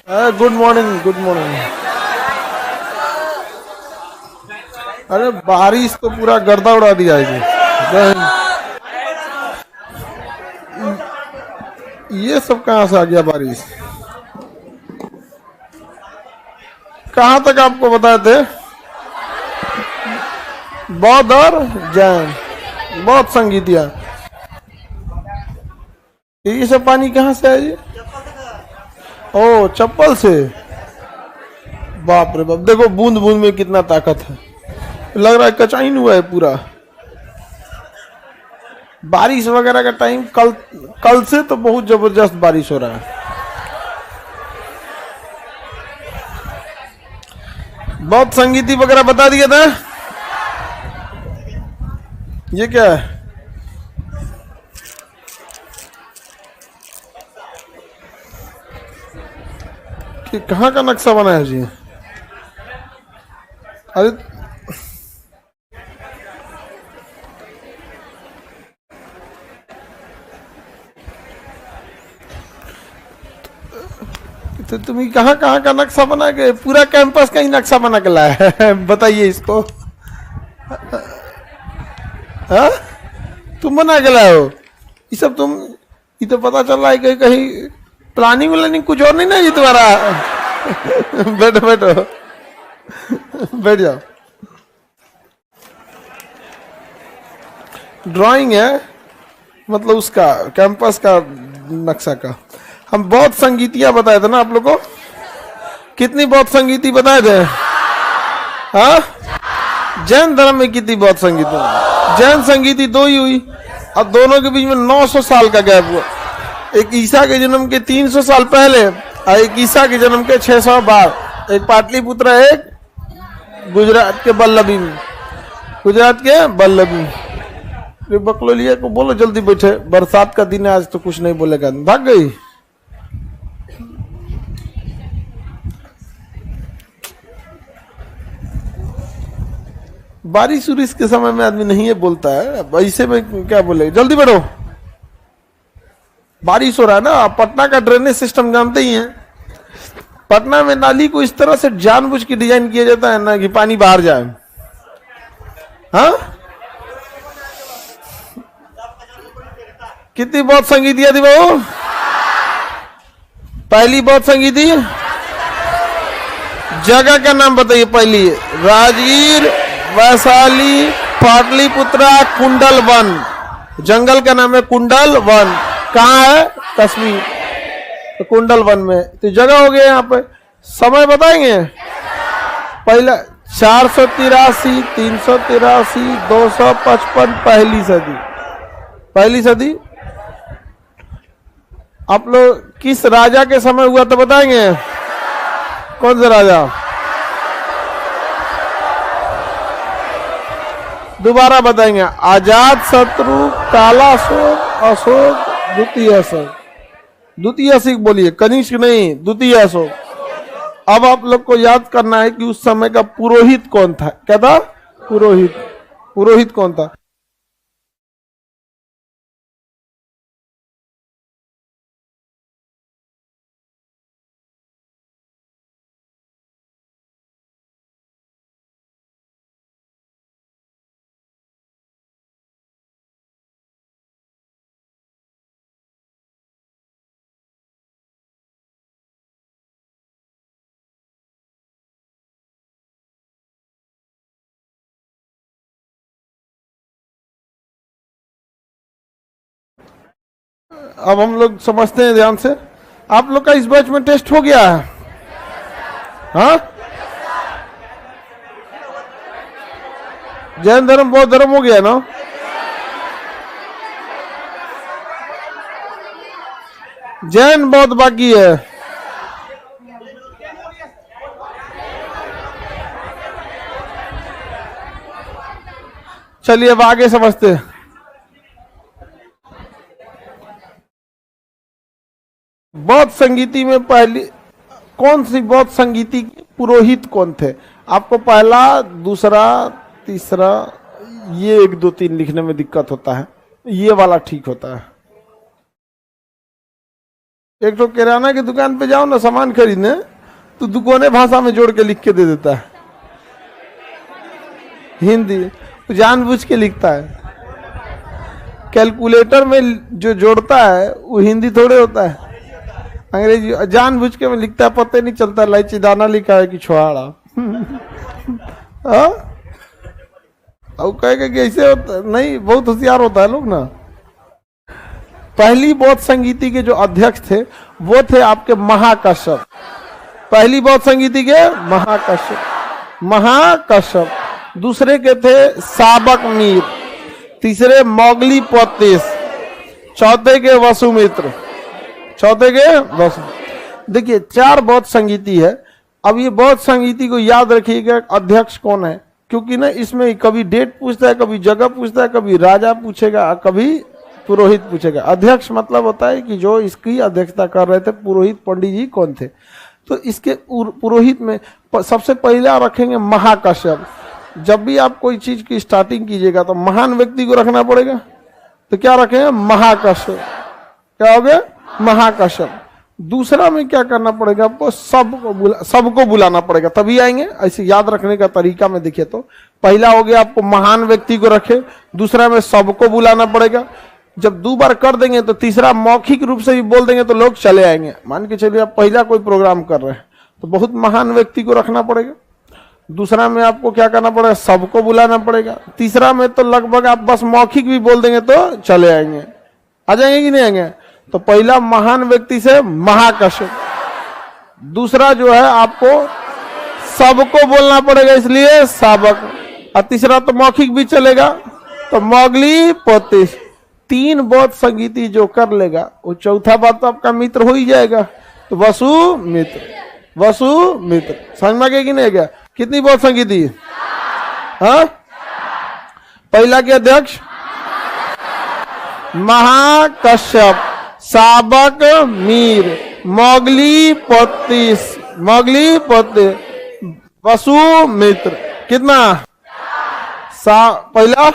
Good morning, good morning. अरे बारिश तो पूरा गर्दा उड़ा दिया है जी। ये सब कहाँ से आ गया बारिश? कहाँ तक आपको बताए थे? बौद्ध और जैन, बहुत संगीतिया। ये सब पानी कहाँ से है जी? ओ, चप्पल से। बाप रे बाप, देखो बूंद बूंद में कितना ताकत है। लग रहा है कचाइन हुआ है पूरा। बारिश वगैरह का टाइम कल से तो बहुत जबरदस्त बारिश हो रहा है। बहुत संगीती वगैरह बता दिया था। ये क्या है? कि कहाँ का नक्शा बना है जी? अरे तो तुम्हें कहाँ कहाँ का नक्शा बना के, पूरा कैंपस का ही नक्शा बना के लाया है? बताइए इसको। हाँ, तुम बना के लाए हो ये सब? तुम, ये तो पता चल रहा है कि कहीं प्लानिंग व्लानिंग कुछ और नहीं ना जी तुम्हारा। बैठो बैठो, बैठ जाओ। ड्राइंग है, मतलब उसका कैंपस का नक्शा का। हम बहुत संगीतिया बताए थे ना आप लोग को। कितनी बहुत संगीति बताए थे? हाँ, जैन धर्म में कितनी बहुत संगीति? जैन संगीति दो ही हुई, अब दोनों के बीच में 900 साल का गैप हुआ। एक ईसा के जन्म के 300 साल पहले और एक ईसा के जन्म के 600 बाद। एक पाटलिपुत्र, एक गुजरात के बल्लभी में। गुजरात के बल्लभी। बकलोलिया को बोलो जल्दी बैठे, बरसात का दिन है आज तो कुछ नहीं बोलेगा। भाग गई। बारिश उरिश के समय में आदमी नहीं है बोलता है, ऐसे में क्या बोले? जल्दी बढ़ो, बारिश हो रहा है ना। पटना का ड्रेनेज सिस्टम जानते ही हैं। पटना में नाली को इस तरह से जानबूझ के डिजाइन किया जाता है ना कि पानी बाहर जाए। हाँ, कितनी बहुत संगीतिया थी वो। पहली बहुत संगीति जगह का नाम बताइए। पहली राजगीर, वैशाली, पाटलिपुत्रा, कुंडल वन। जंगल का नाम है कुंडल वन। कहाँ है? कश्मीर। तो कुंडल वन में तो जगह हो गया। यहाँ पे समय बताएंगे। पहला 483, 383, 255, पहली सदी। पहली सदी। आप लोग किस राजा के समय हुआ तो बताएंगे? कौन सा राजा? दोबारा बताएंगे। आजाद शत्रु, काला अशोक, अशोक, द्वितीय अशोक। द्वितीय अशोक बोलिए, कनिष्क नहीं, द्वितीय अशोक। अब आप लोग को याद करना है कि उस समय का पुरोहित कौन था। क्या था? पुरोहित। पुरोहित कौन था? अब हम लोग समझते हैं ध्यान से। आप लोग का इस बैच में टेस्ट हो गया है? हाँ, जैन धर्म बौद्ध धर्म हो गया ना? जैन बौद्ध बाकी है। चलिए अब आगे समझते हैं। बौद्ध संगीति में पहली कौन सी बौद्ध संगीति के पुरोहित कौन थे? आपको पहला, दूसरा, तीसरा, ये 1 2 3 लिखने में दिक्कत होता है। ये वाला ठीक होता है। एक तो किराना की दुकान पे जाओ ना सामान खरीदने, तो दुकाने भाषा में जोड़ के लिख के दे देता है, हिंदी जानबूझ के लिखता है। कैलकुलेटर में जो जोड़ता है वो हिंदी थोड़े होता है, अंग्रेजी जानबूझ के में लिखता है, पता नहीं चलता इलायची दाना लिखा है कि छुआड़ा। अब कहेगा कि ऐसे होता नहीं, बहुत होशियार होता है लोग ना। पहली बौद्ध संगीति के जो अध्यक्ष थे वो थे आपके महाकश्यप। पहली बौद्ध संगीति के महाकश्यप, दूसरे के थे साबक मीर, तीसरे मोगली पोतिस, चौथे के वसुमित्र, देखिए 4 बौद्ध संगीति है। अब ये बौद्ध संगीति को याद रखिएगा अध्यक्ष कौन है, क्योंकि ना इसमें कभी डेट पूछता है, कभी जगह पूछता है, कभी राजा पूछेगा, कभी पुरोहित पूछेगा। अध्यक्ष मतलब होता है कि जो इसकी अध्यक्षता कर रहे थे, पुरोहित पंडित जी कौन थे। तो इसके पुरोहित में सबसे पहले रखेंगे महाकश्यप। जब भी आप कोई चीज की स्टार्टिंग कीजिएगा तो महान व्यक्ति को रखना पड़ेगा, तो क्या रखेंगे महाकश्यप। क्या हो गया महाकश्यप। दूसरा में क्या करना पड़ेगा आपको, सबको बुलाना पड़ेगा तभी आएंगे। ऐसे याद रखने का तरीका में देखिए तो पहला हो गया आपको महान व्यक्ति को रखे, दूसरा में सबको बुलाना पड़ेगा। जब 2 बार कर देंगे तो तीसरा मौखिक रूप से भी बोल देंगे तो लोग चले आएंगे। मान के चलिए आप पहला कोई प्रोग्राम कर रहे हैं तो बहुत महान व्यक्ति को रखना पड़ेगा, दूसरा में आपको क्या करना पड़ेगा, सबको बुलाना पड़ेगा, तीसरा में तो लगभग आप बस मौखिक भी बोल देंगे तो चले आएंगे। आ जाएंगे कि नहीं आएंगे। तो पहला महान व्यक्ति से महाकश्यप, दूसरा जो है आपको सबको बोलना पड़ेगा इसलिए साबक, और तीसरा तो मौखिक भी चलेगा तो मोगली पोतिस। 3 बौद्ध संगीति जो कर लेगा वो चौथा बात तो आपका मित्र हो ही जाएगा। तो वसुमित्र समझ में गया कि नहीं गया। कितनी बौद्ध संगीति, हाँ पहला के अध्यक्ष महाकश्यप, साबक मीर, मोगली पोतिस, वसुमित्र। कितना पहला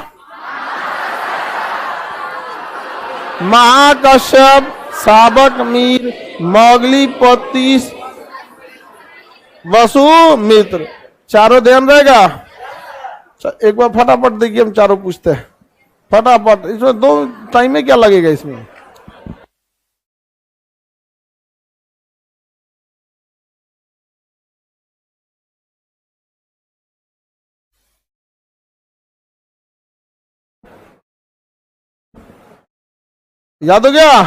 महाकश्यप, साबक मीर, मोगली पोतिस, वसुमित्र, चारों ध्यान रहेगा। एक बार फटाफट देखिए, हम चारों पूछते हैं फटाफट। इसमें 2 टाइम में क्या लगेगा इसमें, याद हो गया।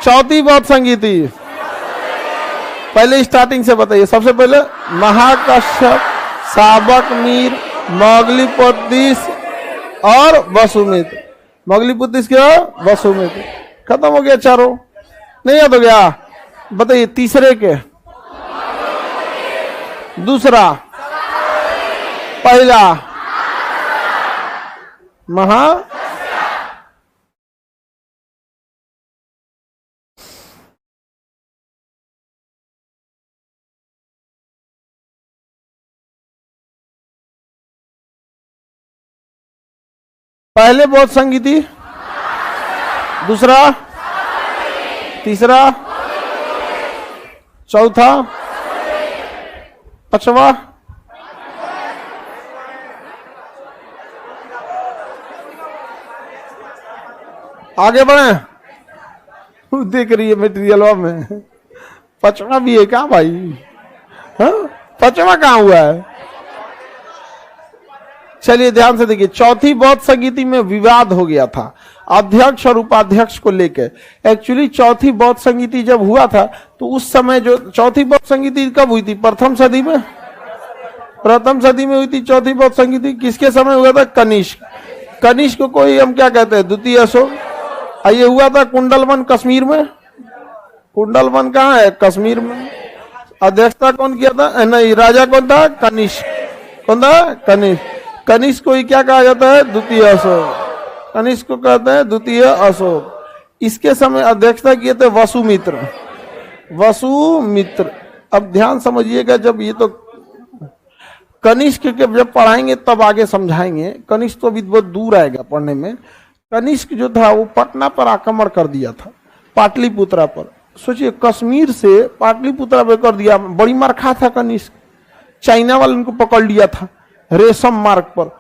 चौथी बौद्ध संगीति पहले स्टार्टिंग से बताइए। सबसे पहले महाकश्यप, साबक मीर, मोगली पोतिस और वसुमित्र। मोगली पोतिस क्या, वसुमित्र। खत्म हो गया चारों, नहीं याद हो गया। बताइए तीसरे के, दूसरा, पहला महा, पहले बौद्ध संगीति, दूसरा, तीसरा, चौथा, पांचवा, आगे बढ़े। देख रही है मटेरियल में पांचवा भी है क्या भाई, हाँ पांचवा कहाँ हुआ है। चलिए ध्यान से देखिए। चौथी बौद्ध संगीति में विवाद हो गया था अध्यक्ष और उपाध्यक्ष को लेकर। एक्चुअली चौथी बौद्ध संगीति जब हुआ था तो उस समय जो चौथी बौद्ध संगीति कब हुई थी, प्रथम सदी में हुई थी चौथी बौद्ध संगीति। किसके समय हुआ था, कनिष्क को कोई हम क्या कहते हैं, द्वितीय अशोक। ये हुआ था कुंडलवन कश्मीर में। कुंडलवन कहाँ है, कश्मीर में। अध्यक्षता कौन किया था, नहीं राजा कौन था, कनिष्क। कौन था, कनिष्क। कनिष्क को ही क्या कहा जाता है, द्वितीय अशोक। कनिष्क को कहते हैं द्वितीय अशोक। इसके समय अध्यक्षता किए थे वसुमित्र। अब ध्यान समझिएगा, जब ये तो कनिष्क के जब पढ़ाएंगे तब आगे समझाएंगे। कनिष्क तो अभी बहुत दूर आएगा पढ़ने में। कनिष्क जो था वो पटना पर आक्रमण कर दिया था, पाटलिपुत्रा पर। सोचिए कश्मीर से पाटलिपुत्र पे कर दिया, बड़ी मार खा था कनिष्क, चाइना वाले उनको पकड़ लिया था रेशम मार्ग पर,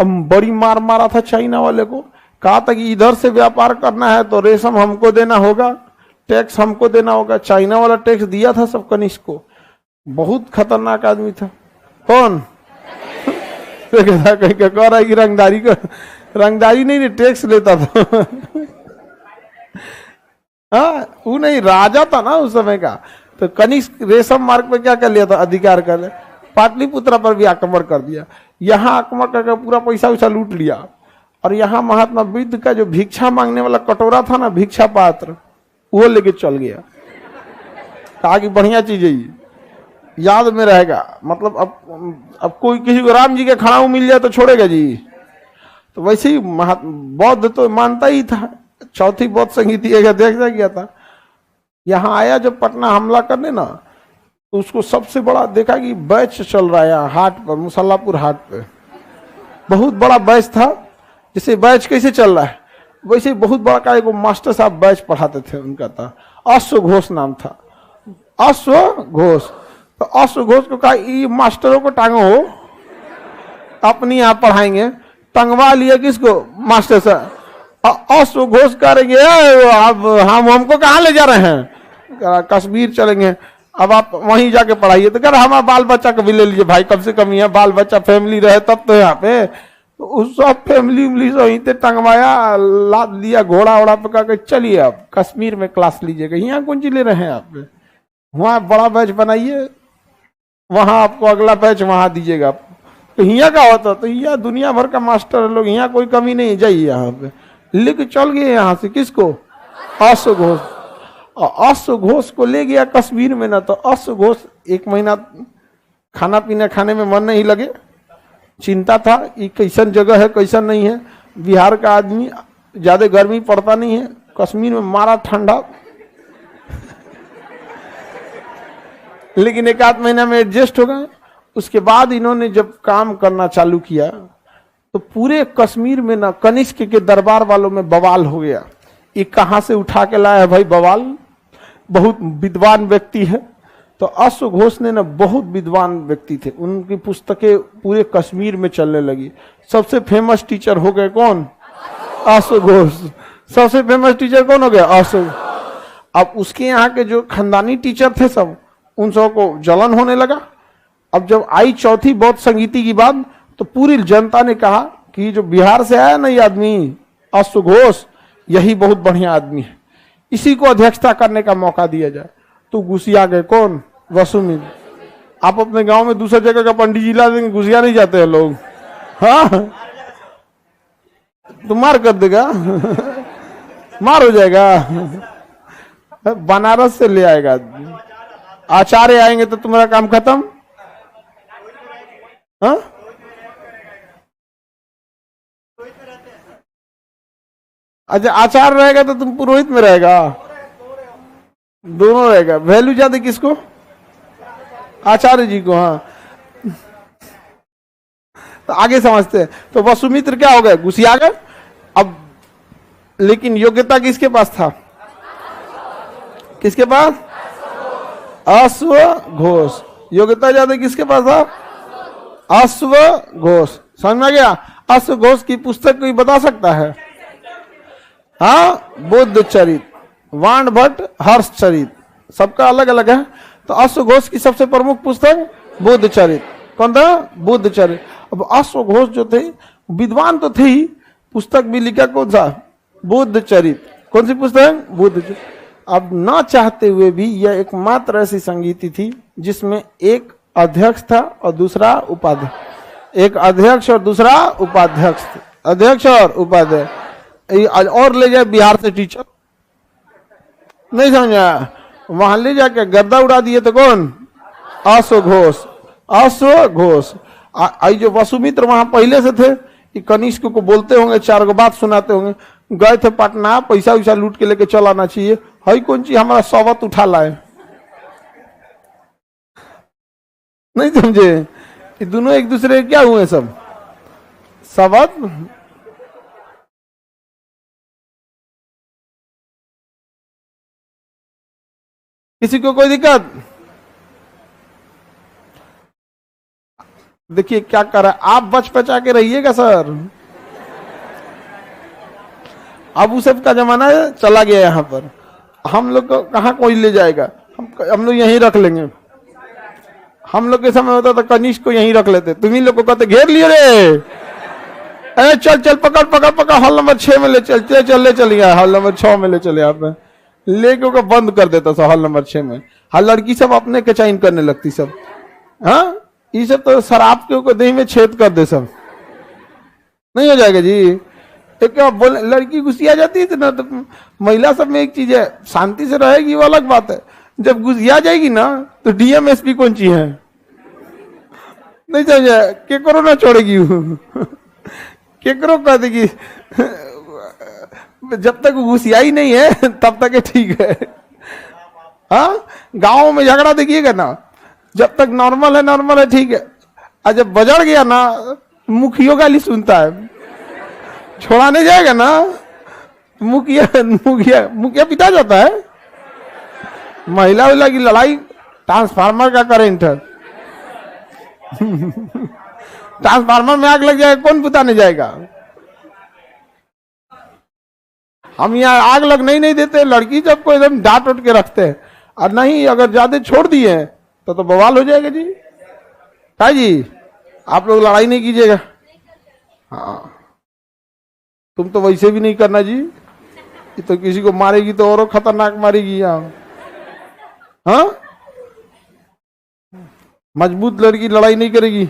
अब बड़ी मार मारा था चाइना वाले को, कहा था कि इधर से व्यापार करना है तो रेशम हमको देना होगा, टैक्स हमको देना होगा, चाइना वाला टैक्स दिया था सब कनिष्क को। बहुत खतरनाक आदमी था। कौन? कहीं कह रहा है कि रंगदारी नहीं, टैक्स लेता था। हाँ, वो नहीं, राजा था ना उस समय का। तो कनिष्क रेशम मार्ग पे क्या कर लिया था, अधिकार कर लिया, पाटलिपुत्र पर भी आक्रमण कर दिया, यहाँ आक्रमण करके पूरा पैसा वैसा लूट लिया। और यहाँ महात्मा बुद्ध का जो भिक्षा मांगने वाला कटोरा था ना, भिक्षा पात्र, वो लेके चल गया, कहा कि बढ़िया चीज है ये, याद में रहेगा। मतलब अब कोई किसी को राम जी के खड़ाऊ मिल जाए तो छोड़ेगा जी। तो वैसे ही बौद्ध तो मानता ही था। चौथी बौद्ध संगीति देखा गया था, यहाँ आया जब पटना हमला करने ना, तो उसको सबसे बड़ा देखा कि बैच चल रहा है यहाँ हाट पर, मुसल्लापुर हाट पे बहुत बड़ा बैच था। जैसे बैच कैसे चल रहा है वैसे बहुत बड़ा का एगो मास्टर साहब बैच पढ़ाते थे, उनका था अश्व घोष नाम था, अश्व घोष। तो अश्व घोष को कहा ये मास्टरों को टांगो हो, अपनी यहाँ पढ़ाएंगे, टंगवा लिया किसको, मास्टर साहब। अश्व घोष करेंगे, अब हमको कहाँ ले जा रहे हैं, कश्मीर चलेंगे, अब आप वहीं जाके पढ़ाइए। तो कह रहा हमारा बाल बच्चा को भी ले लीजिए भाई, कम से कम यहाँ बाल बच्चा फैमिली रहे तब तो यहाँ पे। तो उस सब फैमिली उमली से वहीं पे टंगवाया, लाद दिया घोड़ा वोड़ा पे, कहा चलिए आप कश्मीर में क्लास लीजिएगा, यहाँ कौन सी ले रहे हैं आप, वहाँ बड़ा बैच बनाइए, वहाँ आपको अगला बैच वहाँ दीजिएगा। तो यहाँ का होता, तो यहाँ दुनिया भर का मास्टर लोग, यहाँ कोई कमी नहीं, जाइए यहाँ पे। लेके चल गए यहाँ से किसको, अश्व घोष। अश्व घोष को ले गया कश्मीर में ना, तो अश्व घोष 1 महीना खाना पीना खाने में मन नहीं लगे, चिंता था ये कैसन जगह है कैसन नहीं है। बिहार का आदमी, ज्यादा गर्मी पड़ता नहीं है, कश्मीर में मारा ठंडा। लेकिन 1-8 महीना में एडजस्ट हो गए। उसके बाद इन्होंने जब काम करना चालू किया तो पूरे कश्मीर में ना कनिष्क के दरबार वालों में बवाल हो गया। ये कहाँ से उठा के लाया है भाई बवाल, बहुत विद्वान व्यक्ति है। तो अश्व घोष ने ना, बहुत विद्वान व्यक्ति थे, उनकी पुस्तकें पूरे कश्मीर में चलने लगी। सबसे फेमस टीचर हो गए कौन, अश्व घोष। सबसे फेमस टीचर कौन हो गया, अश्व। अब उसके यहाँ के जो खानदानी टीचर थे सब, उन सबको जलन होने लगा। अब जब आई चौथी बौद्ध संगीति की बात, तो पूरी जनता ने कहा कि जो बिहार से आया ना ये आदमी अश्व घोष, यही बहुत बढ़िया आदमी है, इसी को अध्यक्षता करने का मौका दिया जाए। तो घुसिया गए कौन, वसुमित्र। आप अपने गांव में दूसरी जगह का पंडित जी ला देंगे, घुसिया नहीं जाते हैं लोग, हाँ तो मार कर देगा मार हो जाएगा। बनारस से ले आएगा, आचार्य आएंगे तो तुम्हारा काम खत्म। हाँ, अच्छा आचार्य रहेगा तो तुम पुरोहित में रहेगा, दोनों रहेगा। वैल्यू ज्यादा किसको, आचार्य जी को। हाँ, तो आगे समझते हैं। तो वसुमित्र क्या हो गए, घुसिया गए। अब लेकिन योग्यता किसके पास था, किसके पास, अश्व घोष। योग्यता ज्यादा किसके पास था, अश्व घोष। समझ में आ गया। अश्व घोष की पुस्तक कोई बता सकता है, हाँ, बुद्ध चरित, वाण भट्ट हर्ष चरित, सबका अलग अलग है। तो अश्व घोष की सबसे प्रमुख पुस्तक बुद्ध चरित। कौन था, बुद्ध चरित। अब अश्व घोष जो थे विद्वान तो थे ही, पुस्तक भी लिखा कौन सा, बुद्ध चरित। कौन सी पुस्तक, बुद्ध चरित। अब ना चाहते हुए भी यह एकमात्र ऐसी संगीति थी जिसमें एक अध्यक्ष था और दूसरा उपाध्यक्ष, एक अध्यक्ष और दूसरा उपाध्यक्ष, अध्यक्ष और उपाध्यक्ष। और ले जाए बिहार से टीचर, नहीं समझा, वहां ले जाके गर्दा उड़ा दिए तो कौन, अश्व घोष, अश्व घोष। आई जो वसुमित्र वहां पहले से थे, कि कनिष्क को बोलते होंगे, 4 गो बात सुनाते होंगे, गए थे पटना, पैसा वैसा लूट के लेके चल आना चाहिए, हई कौन चीज हमारा सवत उठा लाए, नहीं समझे। ये दोनों एक दूसरे क्या हुए, सब सवत। किसी को कोई दिक्कत? देखिए क्या कर रहा है, आप बच बचा के रहिएगा सर। अब उस सब का जमाना चला गया यहाँ पर, हम लोग को कहाँ कोई ले जाएगा, हम लोग यहीं रख लेंगे। हम लोग के समय होता था कनिष्क को यहीं रख लेते, तुम्ही लोग को कहते घेर लिए रे, अरे चल चल पकड़ पकड़ पकड़, हॉल नंबर 6 में ले चल चलिए, हॉल नंबर 6 में ले चले, आप लेके उसको बंद कर देता था हॉल नंबर 6 में। हाँ लड़की सब अपने के चाइन करने लगती सब, हाँ ये सब तो शराब के देह में छेद कर दे सब, नहीं हो जाएगा जी। एक बोले लड़की गुस्सिया जाती है ना, तो महिला सब में एक चीज है, शांति से रहेगी वो अलग बात है, जब गुस्सिया जाएगी ना तो डीएम एसपी कौन ची है, नहीं समझा, केकरो ना छोड़ेगी केकरो कह देगी जब तक गुस्सियाई नहीं है तब तक है ठीक है। हाँ गाँव में झगड़ा देखिएगा ना, जब तक नॉर्मल है ठीक है, और जब बजड़ गया ना मुखियो गाली सुनता है, छोड़ा नहीं जाएगा ना, मुखिया मुखिया मुखिया पिता जाता है। महिला वाला की लड़ाई ट्रांसफार्मर का करंट है ट्रांसफार्मर में आग लग जाएगा, कौन बुताने जाएगा। हम यहाँ आग लगने ही नहीं देते, लड़की सबको एकदम डांट उठ के रखते हैं, और नहीं अगर ज्यादा छोड़ दिए तो बवाल हो जाएगा जी। है जी, आप लोग लड़ाई नहीं कीजिएगा, हाँ तुम तो वैसे भी नहीं करना जी, ये तो किसी को मारेगी तो और खतरनाक मारेगी यहाँ। हाँ मजबूत लड़की लड़ाई नहीं करेगी,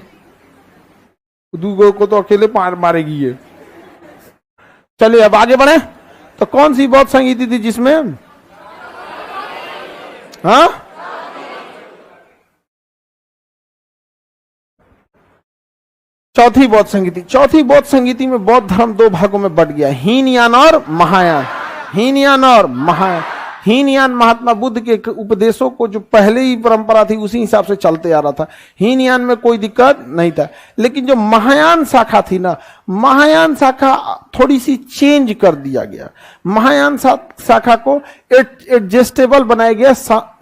दूसरों को तो अकेले मारेगी ये। चलिए अब आगे बढ़े, तो कौन सी बहुत संगीति थी जिसमें, हाँ चौथी बौद्ध संगीति। चौथी बौद्ध संगीति में बौद्ध धर्म दो भागों में बट गया, हीनयान और महायान। हीनयान और महायान, हीनयान महात्मा बुद्ध के उपदेशों को जो पहले ही परंपरा थी उसी हिसाब से चलते आ रहा था, हीनयान में कोई दिक्कत नहीं था। लेकिन जो महायान शाखा थी ना, महायान शाखा थोड़ी सी चेंज कर दिया गया, महायान शाखा को एडजस्टेबल बनाया गया,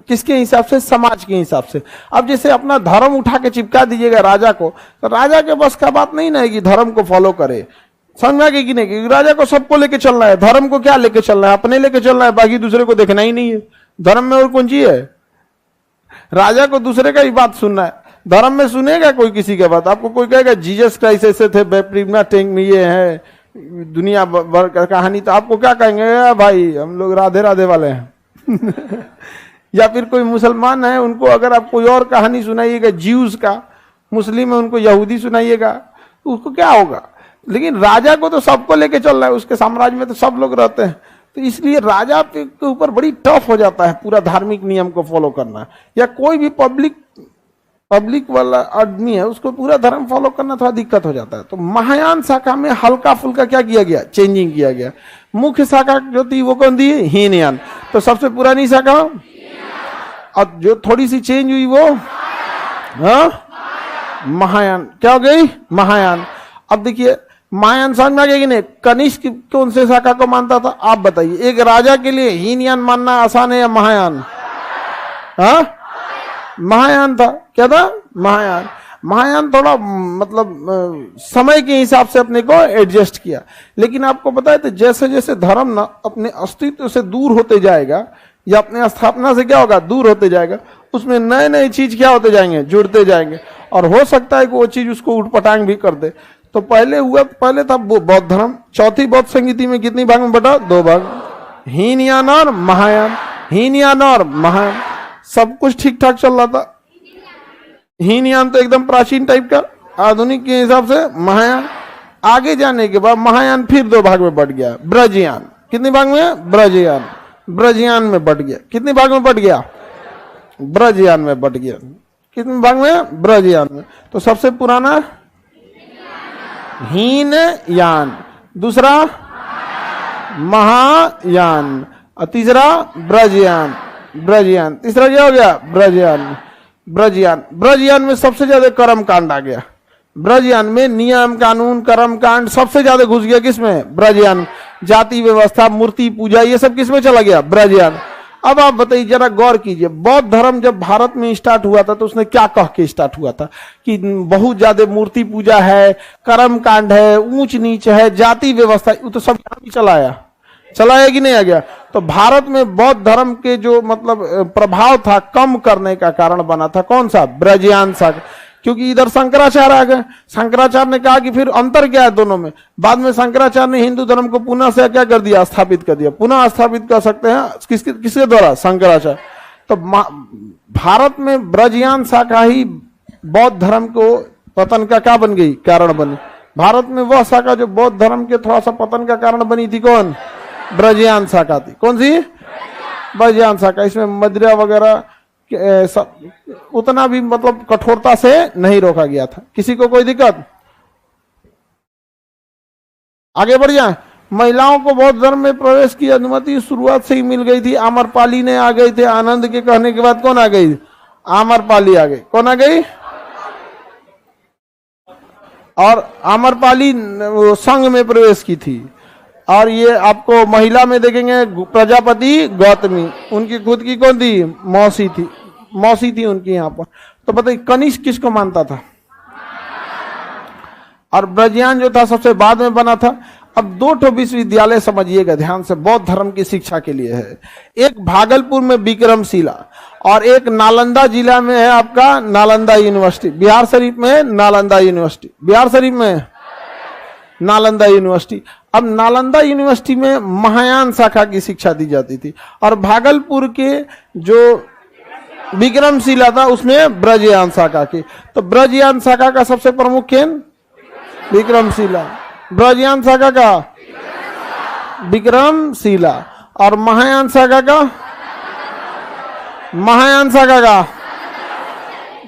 किसके हिसाब से, समाज के हिसाब से। अब जैसे अपना धर्म उठा के चिपका दीजिएगा राजा को, तो राजा के बस का बात नहीं ना है कि धर्म को फॉलो करे, समझ में आ गई कि नहीं, कि राजा को सबको लेके चलना है, धर्म को क्या लेके चलना है, अपने लेके चलना है, बाकी दूसरे को देखना ही नहीं है। धर्म में और कौन चीज है, राजा को दूसरे का ही बात सुनना है। धर्म में सुनेगा कोई किसी के बात, आपको कोई कहेगा जीसस क्राइस्ट ऐसे थे, बैप्टिज्मा टैंक में ये है, दुनिया भर का कहानी, तो आपको क्या कहेंगे, भाई हम लोग राधे राधे वाले हैं या फिर कोई मुसलमान है, उनको अगर आप कोई और कहानी सुनाइएगा ज्यूज का, मुस्लिम है उनको यहूदी सुनाइएगा, तो उसको क्या होगा। लेकिन राजा को तो सबको लेके चल रहा है, उसके साम्राज्य में तो सब लोग रहते हैं, तो इसलिए राजा के ऊपर बड़ी टफ हो जाता है पूरा धार्मिक नियम को फॉलो करना, या कोई भी पब्लिक वाला आदमी है उसको पूरा धर्म फॉलो करना थोड़ा दिक्कत हो जाता है। तो महायान शाखा में हल्का फुल्का क्या किया गया, चेंजिंग किया गया। मुख्य शाखा जो थी वो कौन थी, हीनयान, तो सबसे पुरानी शाखा, और जो थोड़ी सी चेंज हुई वो महायान, क्या हो गई, महायान। अब देखिए महायान समझ में आ गया कि नहीं, कनिष्क कौन से शाखा को मानता था, आप बताइए। एक राजा के लिए हीनयान मानना आसान है या महायान, हाँ महायान था, क्या था, महायान। महायान थोड़ा मतलब समय के हिसाब से अपने को एडजस्ट किया। लेकिन आपको पता है तो जैसे जैसे धर्म ना अपने अस्तित्व से दूर होते जाएगा, या अपने स्थापना से क्या होगा, दूर होते जाएगा, उसमें नए नए चीज क्या होते जाएंगे, जुड़ते जाएंगे, और हो सकता है कि वो चीज उसको उठपटांग भी कर दे। तो पहले था बौद्ध धर्म। चौथी बौद्ध संगीति में कितनी भाग में बटा, 2 भाग, हीनयान और महायान। हीनयान और महायान सब कुछ ठीक ठाक चल रहा था। हीनयान तो एकदम प्राचीन टाइप का, आधुनिक के हिसाब से महायान। आगे जाने के बाद महायान फिर 2 भाग में बढ़ गया, ब्रजयान। कितने भाग में, ब्रजयान, ब्रजयान में बढ़ गया। कितने भाग में बढ़ गया, ब्रजयान में बढ़ गया। कितने भाग में, ब्रजयान में। तो सबसे पुराना हीनयान, दूसरा महायान, और तीसरा ब्रजयान। ब्रजयान तीसरा क्या हो गया, ब्रजयान। ब्रजयान में सबसे ज्यादा कर्म कांड आ गया। ब्रजयान में नियम कानून कर्म कांड सबसे ज्यादा घुस गया, किसमें, ब्रजयान। जाति व्यवस्था, मूर्ति पूजा, ये सब किसमें चला गया, ब्रजयान। अब आप बताइए, जरा गौर कीजिए, बौद्ध धर्म जब भारत में स्टार्ट हुआ था तो उसने क्या कह के स्टार्ट हुआ था कि बहुत ज्यादा मूर्ति पूजा है, कर्म कांड है, ऊंच नीच है, जाति व्यवस्था, वो तो सब यहाँ भी चलाया कि नहीं आ गया। तो भारत में बौद्ध धर्म के जो मतलब प्रभाव था कम करने का कारण बना था कौन सा? ब्रजयान शाखा। क्योंकि इधर शंकराचार्य आ गए, शंकराचार्य ने कहा कि फिर अंतर क्या है दोनों में। बाद में शंकराचार्य ने हिंदू धर्म को पुनः से क्या कर दिया? स्थापित कर दिया। पुनः स्थापित कर सकते हैं किसके द्वारा? शंकराचार्य। तो भारत में ब्रजयान शाखा ही बौद्ध धर्म को पतन का क्या बन गई? कारण बनी। भारत में वह शाखा जो बौद्ध धर्म के थोड़ा सा पतन का कारण बनी थी कौन? ब्रजयान शाखा थी। कौन सी? ब्रजयान शाखा। इसमें मदिरा वगैरह उतना भी मतलब कठोरता से नहीं रोका गया था। किसी को कोई दिक्कत? आगे बढ़ जाए। महिलाओं को बौद्ध धर्म में प्रवेश की अनुमति शुरुआत से ही मिल गई थी। आम्रपाली ने आ गई थे। आनंद के कहने के बाद कौन आ गई? आम्रपाली आ गई। कौन आ गई? और आम्रपाली संघ में प्रवेश की थी। और ये आपको महिला में देखेंगे प्रजापति गौतमी, उनकी खुद की कौन थी? मौसी थी उनकी यहाँ पर। तो बताइए कनिष्क किसको मानता था? और ब्रजयान जो था सबसे बाद में बना था। अब दो ठो विश्वविद्यालय समझिएगा ध्यान से बौद्ध धर्म की शिक्षा के लिए है। एक भागलपुर में विक्रमशिला और एक नालंदा जिला में है आपका नालंदा यूनिवर्सिटी। बिहार शरीफ में नालंदा यूनिवर्सिटी, बिहार शरीफ में नालंदा यूनिवर्सिटी। अब नालंदा यूनिवर्सिटी में महायान शाखा की शिक्षा दी जाती थी और भागलपुर के जो विक्रमशिला था उसमें ब्रजयान शाखा की। तो ब्रजयान शाखा का सबसे प्रमुख केंद्र विक्रमशिला, ब्रजयान शाखा का विक्रमशिला और महायान शाखा का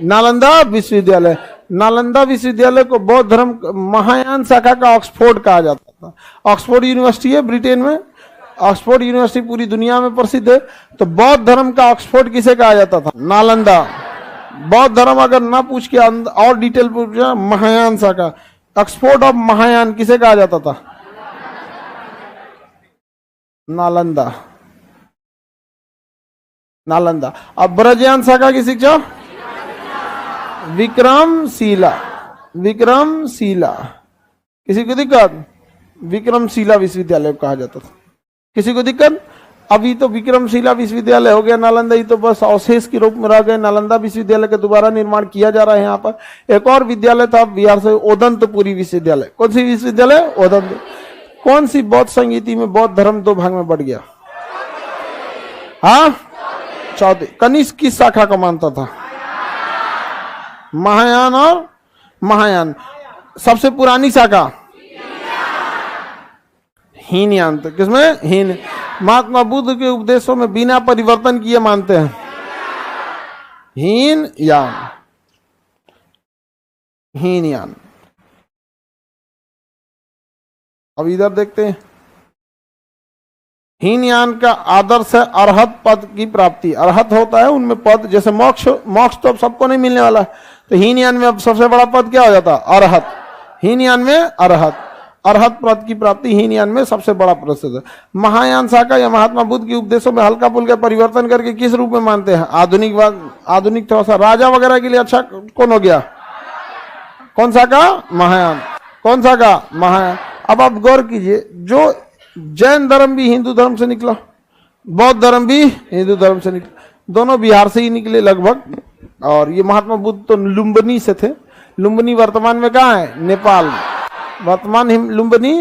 नालंदा विश्वविद्यालय। नालंदा विश्वविद्यालय को बौद्ध धर्म महायान शाखा का ऑक्सफोर्ड कहा जाता था। ऑक्सफोर्ड यूनिवर्सिटी है ब्रिटेन में, ऑक्सफोर्ड यूनिवर्सिटी पूरी दुनिया में प्रसिद्ध है। तो बौद्ध धर्म का ऑक्सफोर्ड किसे कहा जाता था? नालंदा। बौद्ध धर्म अगर ना पूछ के और डिटेल पूछा महायान शाखा, ऑक्सफोर्ड ऑफ महायान किसे कहा जाता था? नालंदा। अब ब्रजयान शाखा की शिक्षा विक्रमशिला। किसी को दिक्कत? विक्रमशिला विश्वविद्यालय कहा जाता था। किसी को दिक्कत? अभी तो विक्रमशिला विश्वविद्यालय हो गया नालंदा, ही तो बस अवशेष के रूप में रह गए। नालंदा विश्वविद्यालय का दोबारा निर्माण किया जा रहा है यहाँ पर। एक और विद्यालय था बिहार से, ओदंतपुरी विश्वविद्यालय। कौन सी विश्वविद्यालय? ओदंत। कौन सी बौद्ध संगीति में बौद्ध धर्म दो भाग में बढ़ गया? हाँ, चौथी। कनिष्क किस शाखा को मानता था? महायान। और महायान सबसे पुरानी शाखा हीनयान। तो किसमें? हीन। महात्मा बुद्ध के उपदेशों में बिना परिवर्तन किए मानते हैं हीनयान। अब इधर देखते हैं। हीनयान का आदर्श है अरहत पद की प्राप्ति। अरहत होता है उनमें पद, जैसे मोक्ष तो अब सबको नहीं मिलने वाला। तो हीनयान में अब सबसे बड़ा पद क्या हो जाता? अरहत। हीनयान में अरहत पद की प्राप्ति हीनयान में सबसे बड़ा प्रसिद्ध है। महायान शाखा या महात्मा बुद्ध के उपदेशों में हल्का फुल्का परिवर्तन करके किस रूप में मानते हैं? आधुनिक थोड़ा सा राजा वगैरह के लिए अच्छा कौन हो गया? कौन सा का? महायान। कौन सा का? महायान। अब आप गौर कीजिए, जो जैन धर्म भी हिंदू धर्म से निकला, बौद्ध धर्म भी हिंदू धर्म से निकला, दोनों बिहार से ही निकले लगभग। और ये महात्मा बुद्ध तो लुम्बिनी से थे। लुम्बिनी वर्तमान में कहाँ है? नेपाल में। वर्तमान लुम्बिनी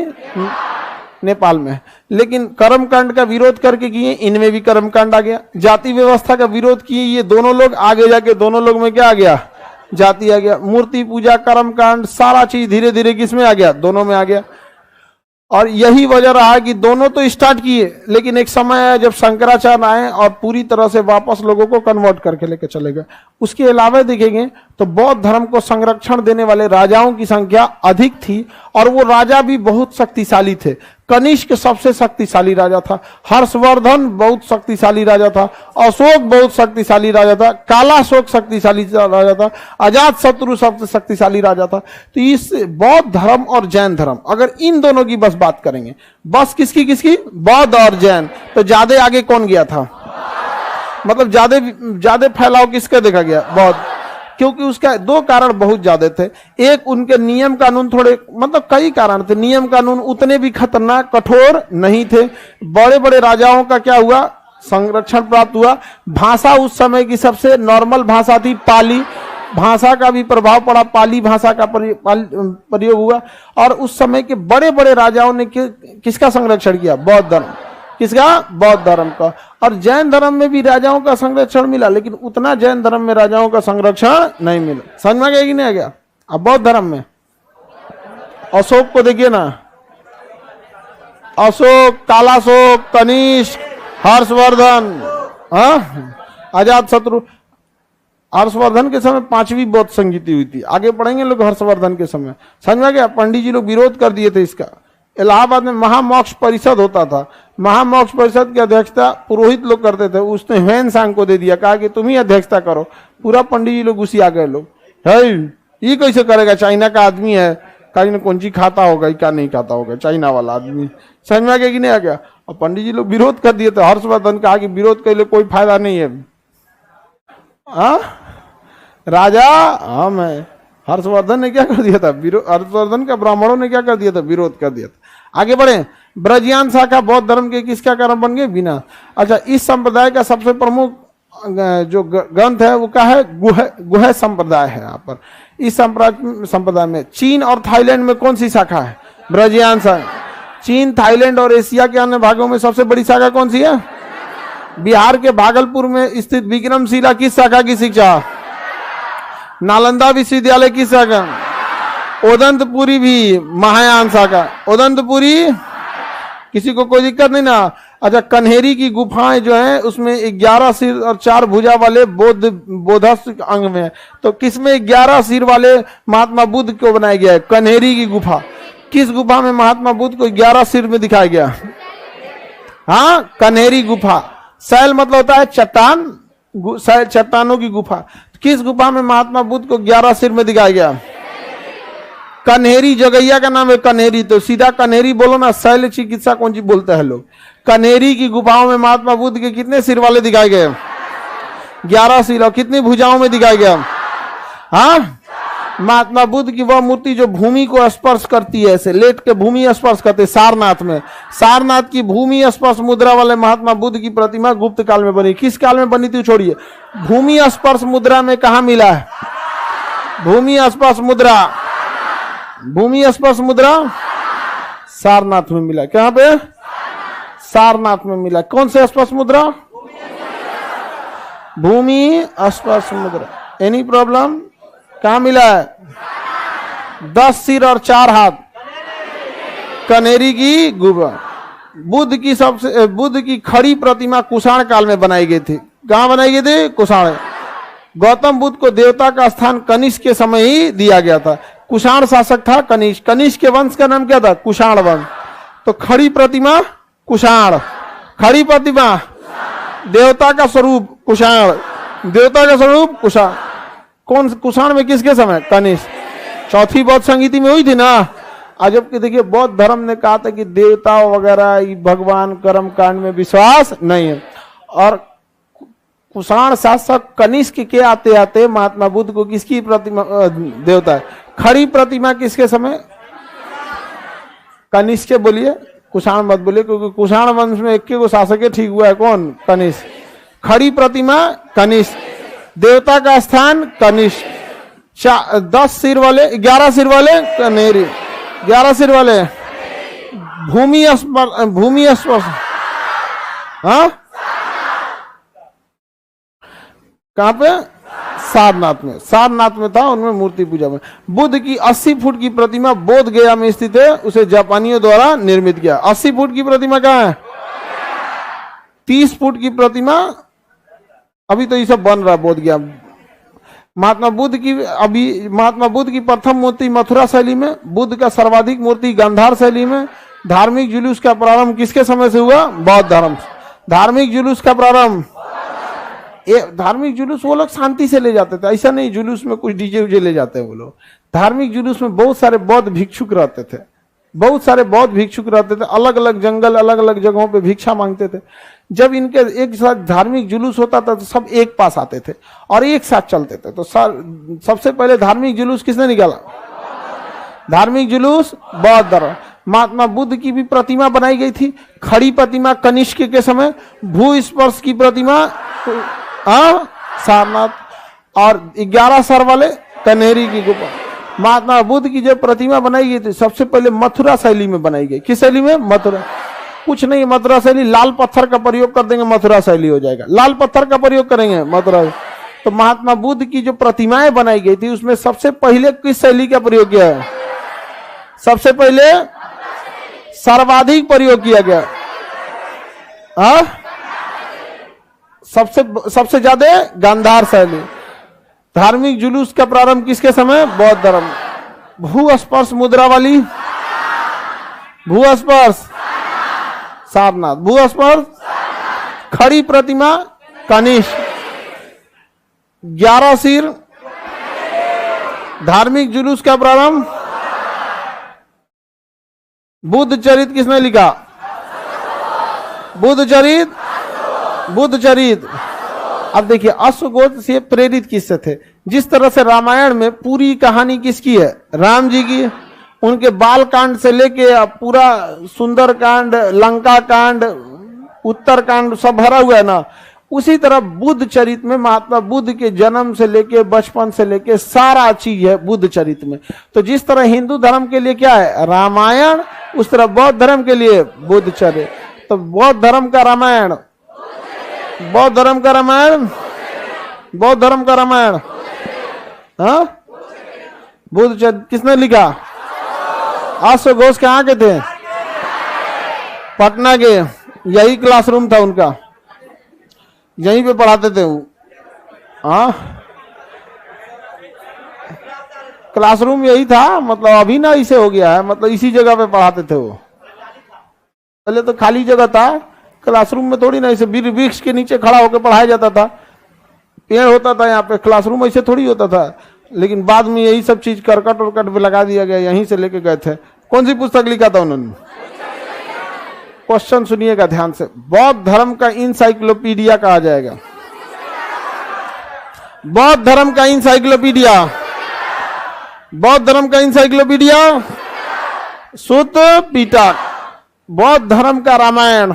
नेपाल में है। लेकिन कर्मकांड का विरोध करके किए, इनमें भी कर्मकांड आ गया। जाति व्यवस्था का विरोध किए ये दोनों लोग, आगे जाके दोनों लोग में क्या आ गया? जाति आ गया। मूर्ति पूजा, कर्मकांड, सारा चीज धीरे धीरे किसमें आ गया? दोनों में आ गया। और यही वजह रहा कि दोनों तो स्टार्ट किए, लेकिन एक समय आया जब शंकराचार्य आए और पूरी तरह से वापस लोगों को कन्वर्ट करके लेके चले गए। उसके अलावा देखेंगे तो बौद्ध धर्म को संरक्षण देने वाले राजाओं की संख्या अधिक थी और वो राजा भी बहुत शक्तिशाली थे। कनिष्क सबसे शक्तिशाली राजा था, हर्षवर्धन बहुत शक्तिशाली राजा था, अशोक बहुत शक्तिशाली राजा था, कालाशोक शक्तिशाली राजा था, अजातशत्रु सबसे शक्तिशाली राजा था। तो इस बौद्ध धर्म और जैन धर्म, अगर इन दोनों की बस बात करेंगे, बस किसकी? बौद्ध और जैन। तो ज्यादा आगे कौन गया था? मतलब ज्यादा फैलाव किसका देखा गया? बौद्ध। क्योंकि उसका दो कारण बहुत ज्यादा थे। एक, उनके नियम कानून थोड़े, मतलब कई कारण थे, नियम कानून उतने भी खतरनाक कठोर नहीं थे। बड़े बड़े राजाओं का क्या हुआ? संरक्षण प्राप्त हुआ। भाषा उस समय की सबसे नॉर्मल भाषा थी, पाली भाषा का भी प्रभाव पड़ा, पाली भाषा का प्रयोग हुआ। और उस समय के बड़े बड़े राजाओं ने किसका संरक्षण किया? बौद्ध धर्म। किसका? बौद्ध धर्म का। और जैन धर्म में भी राजाओं का संरक्षण मिला, लेकिन उतना जैन धर्म में राजाओं का संरक्षण नहीं मिला। समझ में गया कि नहीं आ गया? अब बौद्ध धर्म में अशोक को देखिए ना, अशोक, कालाशोक, कनिष्क, हर्षवर्धन, अजात शत्रु। हर्षवर्धन के समय 5वीं बौद्ध संगीति हुई थी। आगे पढ़ेंगे लोग हर्षवर्धन के समय। समझ में गया? पंडित जी लोग विरोध कर दिए थे इसका। इलाहाबाद में महामोक्ष परिषद होता था। महामोक्ष परिषद की अध्यक्षता पुरोहित लोग करते थे। उसने ह्वेन सांग को दे दिया, कहा कि तुम ही अध्यक्षता करो। पूरा पंडित जी लोग उसी आ गए। लोग है ये कैसे करेगा? चाइना का आदमी है, कहीं कौन चीज खाता होगा, क्या नहीं खाता होगा, चाइना वाला आदमी। समझ में आ गया कि नहीं आ गया? और पंडित जी लोग विरोध कर दिए थे। हर्षवर्धन कहा कि विरोध के लिए कोई फायदा नहीं है। राजा मैं हर्षवर्धन ने क्या कर दिया था? हर्षवर्धन का ब्राह्मणों ने क्या कर दिया था? विरोध कर दिया था। आगे बढ़े। ब्रजयान शाखा बौद्ध धर्म के किसका कारण बन गए? विनाश। अच्छा, इस संप्रदाय का सबसे प्रमुख जो ग्रंथ है वो क्या है? गुह संप्रदाय है। यहाँ पर इस संप्रदाय में चीन और थाईलैंड में कौन सी शाखा है? ब्रजयान शाखा। चीन, थाईलैंड और एशिया के अन्य भागों में सबसे बड़ी शाखा कौन सी है? बिहार के भागलपुर में स्थित विक्रमशिला किस शाखा की शिक्षा? नालंदा विश्वविद्यालय की शाखा? ओदंतपुरी भी महायान शाखा। ओदंतपुरी, किसी को कोई दिक्कत नहीं ना? अच्छा, कन्हेरी की गुफाएं जो है उसमें 11 सिर और 4 भुजा वाले बोधस्थ अंग में है। तो किसमें 11 सिर वाले महात्मा बुद्ध को बनाया गया है? कन्हेरी की गुफा। किस गुफा में महात्मा बुद्ध को 11 सिर में दिखाया गया? हाँ, कन्हेरी गुफा। शैल मतलब होता है चट्टान, चट्टानों की गुफा। किस गुफा में महात्मा बुद्ध को 11 सिर में दिखाया गया? कन्हेरी। जगैया का नाम है कन्हेरी। तो सीधा कन्हेरी बोलो ना, शैल चिकित्सा कौन सी बोलते हैं लोग। कन्हेरी की गुफाओं में महात्मा बुद्ध के कितने सिर वाले दिखाए गए? 11 सिर। और कितनी भुजाओं में दिखाया गया? हाँ, महात्मा बुद्ध की वह मूर्ति जो भूमि को स्पर्श करती है, ऐसे लेट के भूमि स्पर्श करते, सारनाथ में। सारनाथ की भूमि स्पर्श मुद्रा वाले महात्मा बुद्ध की प्रतिमा गुप्त काल में बनी। किस काल में बनी थी? छोड़िए, भूमि स्पर्श मुद्रा में कहा मिला है? भूमि स्पर्श मुद्रा, भूमि स्पर्श मुद्रा सारनाथ में मिला। कहां पे? सारनाथ में मिला। कौन से स्पर्श मुद्रा? भूमि स्पर्श मुद्रा। Any problem? कहां मिला है? 10 सिर और 4 हाथ, कन्हेरी की गुफा। बुद्ध की खड़ी प्रतिमा कुषाण काल में बनाई गई थी। कहां बनाई गई थी? कुषाण। गौतम बुद्ध को देवता का स्थान कनिष्क के समय ही दिया गया था। कुषाण शासक था कनिष्क। कनिष्क के वंश का नाम क्या था? कुषाण वंश। तो खड़ी प्रतिमा कुषाण, खड़ी प्रतिमा देवता का स्वरूप कुषाण, देवता का स्वरूप कुषाण। कौन? कुषाण में किसके समय? कनिष्क। चौथी बौद्ध संगीति में हुई थी ना। आज जबकि देखिए बौद्ध धर्म ने कहा था कि देवता वगैरह, भगवान, कर्म कांड में विश्वास नहीं है। और कुषाण शासक कनिष्क के आते आते महात्मा बुद्ध को किसकी प्रतिमा देवता है? खड़ी प्रतिमा किसके समय? कनिष्क। बोलिए, कुषाण मत बोलिए, क्योंकि कुषाण वंश में 21 शासक ठीक हुआ है। कौन? कनिष्क। खड़ी प्रतिमा कनिष्क, देवता का स्थान कनिष्क। 10 सिर वाले, 11 सिर वाले कन्हेरी, 11 सिर वाले भूमि स्पर्श। हाँ, कहां पे? सारनाथ में। सारनाथ में था, उनमें मूर्ति पूजा में। बुद्ध की 80 फुट की प्रतिमा बोध गया में स्थित है। उसे जापानियों द्वारा निर्मित किया। 80 फुट की प्रतिमा कहां है? 30 फुट की प्रतिमा अभी तो ये सब बन रहा है बोध गया। महात्मा बुद्ध की प्रथम मूर्ति मथुरा शैली में, बुद्ध का सर्वाधिक मूर्ति गांधार शैली में। धार्मिक जुलूस का प्रारंभ किसके समय से हुआ? बौद्ध धर्म। धार्मिक जुलूस का प्रारंभ, धार्मिक जुलूस वो लोग शांति से ले जाते थे, ऐसा नहीं जुलूस में कुछ डीजे उजे ले जाते हैं वो लोग। धार्मिक जुलूस में बहुत सारे बौद्ध भिक्षुक रहते थे, बहुत सारे बौद्ध भिक्षुक रहते थे, अलग अलग जंगल, अलग अलग जगहों पे भिक्षा मांगते थे। जब इनके एक साथ धार्मिक जुलूस होता था तो सब एक पास आते थे और एक साथ चलते थे। तो सबसे पहले धार्मिक जुलूस किसने निकाला? धार्मिक जुलूस बौद्ध धर्म। महात्मा बुद्ध की भी प्रतिमा बनाई गई थी, खड़ी प्रतिमा कनिष्क के समय, भू स्पर्श की प्रतिमा सारनाथ, और 11 सर वाले कन्हेरी की गुफा। महात्मा बुद्ध की जो प्रतिमा बनाई गई थी सबसे पहले मथुरा शैली में बनाई गई। किस शैली में? मथुरा। कुछ नहीं, मथुरा शैली, लाल पत्थर का प्रयोग कर देंगे मथुरा शैली हो जाएगा। लाल पत्थर का प्रयोग करेंगे मथुरा। तो महात्मा बुद्ध की जो प्रतिमाएं बनाई गई थी उसमें सबसे पहले किस शैली का प्रयोग किया है? सबसे पहले सर्वाधिक प्रयोग किया गया, सबसे ज्यादा गांधार शैली। धार्मिक जुलूस का प्रारंभ किसके समय? बौद्ध धर्म। भू स्पर्श मुद्रा वाली, भू स्पर्श सारनाथ, भू स्पर्श खड़ी प्रतिमा कनिष्क, 11 सिर। धार्मिक जुलूस का प्रारंभ बुद्ध चरित किसने लिखा? बुद्ध चरित, बुद्ध चरित। अब देखिए अश्वघोष से प्रेरित किससे थे? जिस तरह से रामायण में पूरी कहानी किसकी है? राम जी की। उनके बाल कांड से लेके पूरा सुंदर कांड, लंका कांड, उत्तर कांड सब भरा हुआ है ना। उसी तरह बुद्ध चरित में महात्मा बुद्ध के जन्म से लेके, बचपन से लेके सारा चीज है बुद्ध चरित में। तो जिस तरह हिंदू धर्म के लिए क्या है? रामायण, उस तरह बौद्ध धर्म के लिए बुद्ध चरित। तो बौद्ध धर्म का रामायण, बौद्ध धर्म का रामायण, बौद्ध धर्म का रामायण, हाँ, बुद्ध चरित किसने लिखा? अश्वघोष कहाँ के थे? पटना के। यही क्लासरूम था उनका, यहीं पे पढ़ाते थे वो। हाँ, क्लासरूम यही था, मतलब अभी ना इसे हो गया है, मतलब इसी जगह पे पढ़ाते थे वो। पहले तो खाली जगह था, क्लासरूम में थोड़ी ना, इसे वृक्ष के नीचे खड़ा होकर पढ़ाया जाता था, पेड़ होता था यहाँ पे, क्लासरूम ऐसे थोड़ी होता था। लेकिन बाद में यही सब चीज करकट उरकट पे लगा दिया गया, यहीं से लेके गए थे। कौन सी पुस्तक लिखा था उन्होंने? क्वेश्चन सुनिएगा ध्यान से। बौद्ध धर्म का इंसाइक्लोपीडिया कहा जाएगा। बौद्ध धर्म का इंसाइक्लोपीडिया, बौद्ध धर्म का इंसाइक्लोपीडिया सुत पिटक। बौद्ध धर्म का रामायण,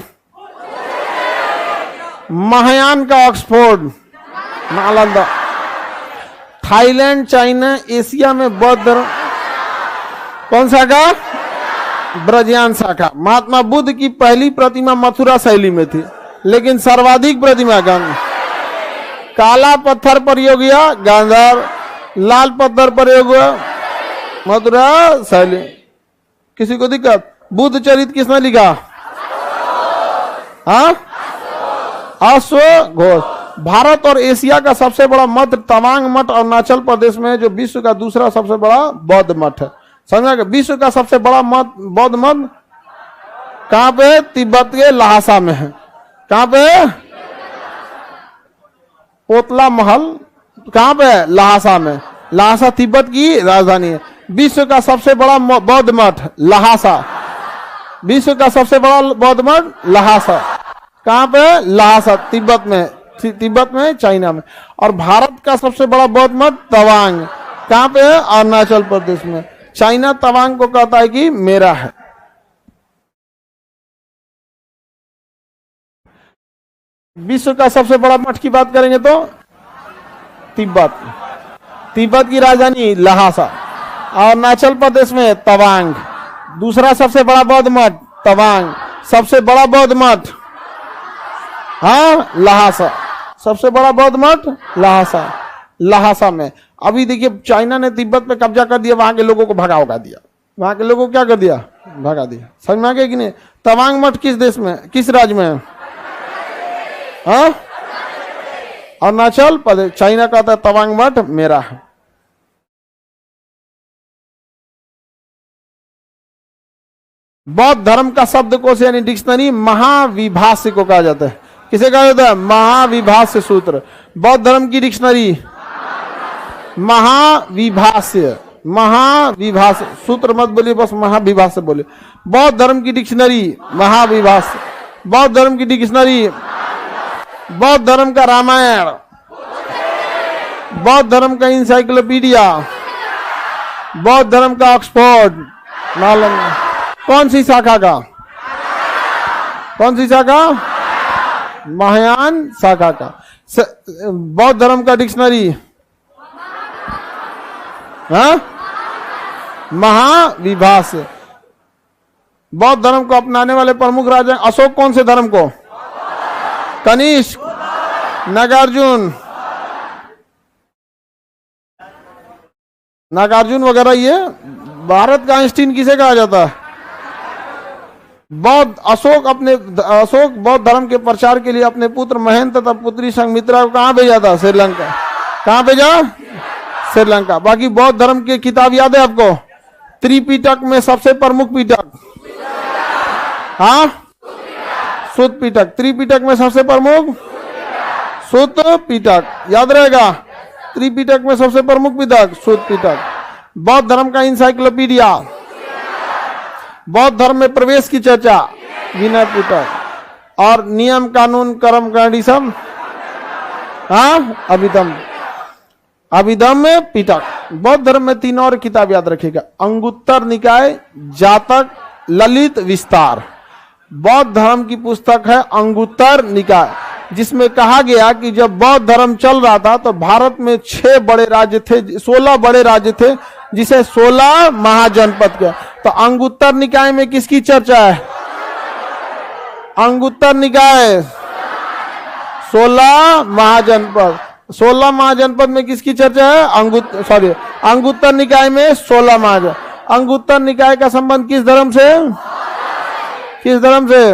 महायान का Oxford, Nalanda. Thailand, China, Asia में बौद्ध धर्म कौन सा का? ब्रजयान शाखा। महात्मा बुद्ध की पहली प्रतिमा मथुरा शैली में थी, लेकिन सर्वाधिक प्रतिमा काला पत्थर प्रयोग हुआ गांधार, लाल पत्थर प्रयोग हुआ मथुरा शैली। किसी को दिक्कत? बुद्ध चरित किसने लिखा? हाँ, अश्वघोष। भारत और एशिया का सबसे बड़ा मठ तवांग मठ अरुणाचल प्रदेश में है, जो विश्व का दूसरा सबसे बड़ा बौद्ध मठ है। समझा? विश्व का सबसे बड़ा मठ, बौद्ध मठ कहां पे? तिब्बत के लहासा में है। कहां पे? पोतला महल कहां पे? लहासा में। लहासा तिब्बत की राजधानी है। विश्व का सबसे बड़ा बौद्ध मठ लहासा, विश्व का सबसे बड़ा बौद्ध मठ लहासा। कहां पे? लहासा, तिब्बत में, तिब्बत में, चाइना में। और भारत का सबसे बड़ा बौद्ध मठ तवांग, कहां पे? अरुणाचल प्रदेश में। चाइना तवांग को कहता है कि मेरा है। विश्व का सबसे बड़ा मठ की बात करेंगे तो तिब्बत, तिब्बत की राजधानी लहासा, अरुणाचल प्रदेश में तवांग। दूसरा सबसे बड़ा बौद्ध मठ तवांग, सबसे बड़ा बौद्ध मठ हाँ लहासा, सबसे बड़ा बौद्ध मठ लहासा, लहासा में। अभी देखिए चाइना ने तिब्बत पे कब्जा कर दिया, वहां के लोगों को भगा उगा दिया, वहां के लोगों को क्या कर दिया? भगा दिया। समझ में आ गया कि नहीं? तवांग मठ किस देश में, किस राज्य में है? हाँ, अरुणाचल प्रदेश। चाइना कहता है तवांग मठ मेरा है। बौद्ध धर्म का शब्दकोश यानी डिक्शनरी महाविभाष्य को कहा जाता है। किसे कहा जाता है? महाविभाष्य सूत्र। बौद्ध धर्म की डिक्शनरी महाविभाष्य, महाविभाष, सूत्र मत बोलिए, बस महाविभाष से बोलिए। बौद्ध धर्म की डिक्शनरी महाविभाष, बौद्ध धर्म की डिक्शनरी, बौद्ध धर्म का रामायण, बौद्ध धर्म का इंसाइक्लोपीडिया, बौद्ध धर्म का ऑक्सफोर्ड नालंदा। कौन सी शाखा का? कौन सी शाखा? महायान शाखा का। बौद्ध धर्म का डिक्शनरी, हाँ, महाविभाष। बौद्ध धर्म को अपनाने वाले प्रमुख राजा अशोक कौन से धर्म को? कनिष्क, नागार्जुन, नागार्जुन वगैरह। ये भारत का आइंस्टीन किसे कहा जाता है? बौद्ध अशोक बौद्ध धर्म के प्रचार के लिए अपने पुत्र महेंद्र तथा पुत्री संघमित्रा को कहां भेजा था? श्रीलंका। कहां भेजा? श्रीलंका। बाकी बौद्ध धर्म की किताब याद है आपको? त्रिपिटक में सबसे प्रमुख पिटक, हाँ, सुत्त पिटक। त्रिपिटक में सबसे प्रमुख सुत्त पिटक, याद रहेगा। त्रिपिटक में सबसे प्रमुख पिटक सुत्त पिटक। बौद्ध धर्म का इंसाइक्लोपीडिया, बौद्ध धर्म में प्रवेश की चर्चा विनय पिटक। और नियम कानून कर्म कांडी सब, हाँ, अभिधम्म में पिटक। बौद्ध धर्म में 3 और किताब याद रखिएगा, अंगुत्तर निकाय, जातक, ललित विस्तार। बौद्ध धर्म की पुस्तक है अंगुत्तर निकाय, जिसमें कहा गया कि जब बौद्ध धर्म चल रहा था तो भारत में 6 बड़े राज्य थे, 16 बड़े राज्य थे, जिसे 16 महाजनपद के। तो अंगुत्तर निकाय में किसकी चर्चा है? अंगुत्तर निकाय 16 महाजनपद। 16 महाजनपद में किसकी चर्चा है? अंगुत्तर निकाय में 16 महाजन। अंगुत्तर निकाय का संबंध किस धर्म से? किस धर्म से?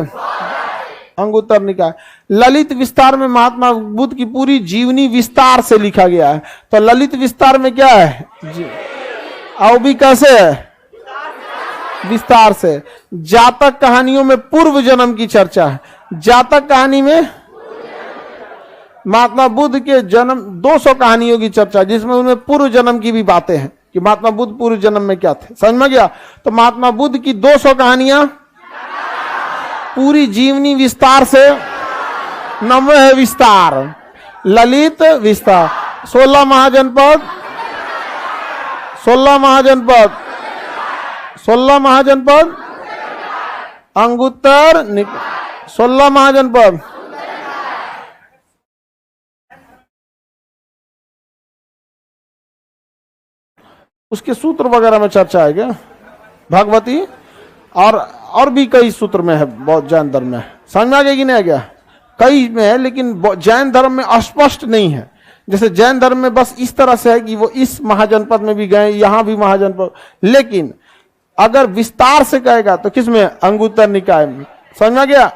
अंगुत्तर निकाय। ललित विस्तार में महात्मा बुद्ध की पूरी जीवनी विस्तार से लिखा गया है। तो ललित विस्तार में क्या है? आओ भी कैसे है? विस्तार से। जातक कहानियों में पूर्व जन्म की चर्चा है। जातक कहानी में महात्मा बुद्ध के जन्म 200 कहानियों की चर्चा, जिसमें उनमें पूर्व जन्म की भी बातें हैं कि महात्मा बुद्ध पूर्व जन्म में क्या थे। समझ में गया? तो महात्मा बुद्ध की 200 कहानियां पूरी जीवनी विस्तार से, नव है विस्तार, ललित विस्तार। 16 महाजनपद, 16 महाजनपद, 16 महाजनपद, अंगुत्तर 16 महाजनपद। उसके सूत्र वगैरह में चर्चा है क्या? भगवती और भी कई सूत्र में है बौद्ध जैन धर्म में। समझ में आ गया कि नहीं आ गया? कई में है, लेकिन जैन धर्म में अस्पष्ट नहीं है। जैसे जैन धर्म में बस इस तरह से है कि वो इस महाजनपद में भी गए, यहां भी महाजनपद। लेकिन अगर विस्तार से कहेगा तो किसमें? अंगुत्तर निकाय में। समझ में आ गया?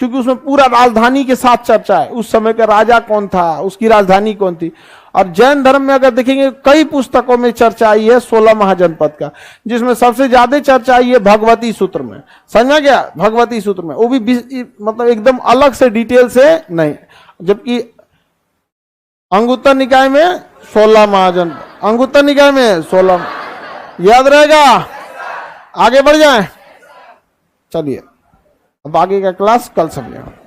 क्योंकि उसमें पूरा राजधानी के साथ चर्चा है, उस समय का राजा कौन था, उसकी राजधानी कौन थी। और जैन धर्म में अगर देखेंगे कई पुस्तकों में चर्चा आई है 16 महाजनपद का, जिसमें सबसे ज्यादा चर्चा आई है भगवती सूत्र में। समझ में गया? भगवती सूत्र में, वो भी मतलब एकदम अलग से डिटेल से नहीं। जबकि अंगुत्तर निकाय में 16 महाजन, अंगुत्तर निकाय में 16। याद रहेगा? आगे बढ़ जाए। चलिए अब आगे का क्लास कल समझेंगे।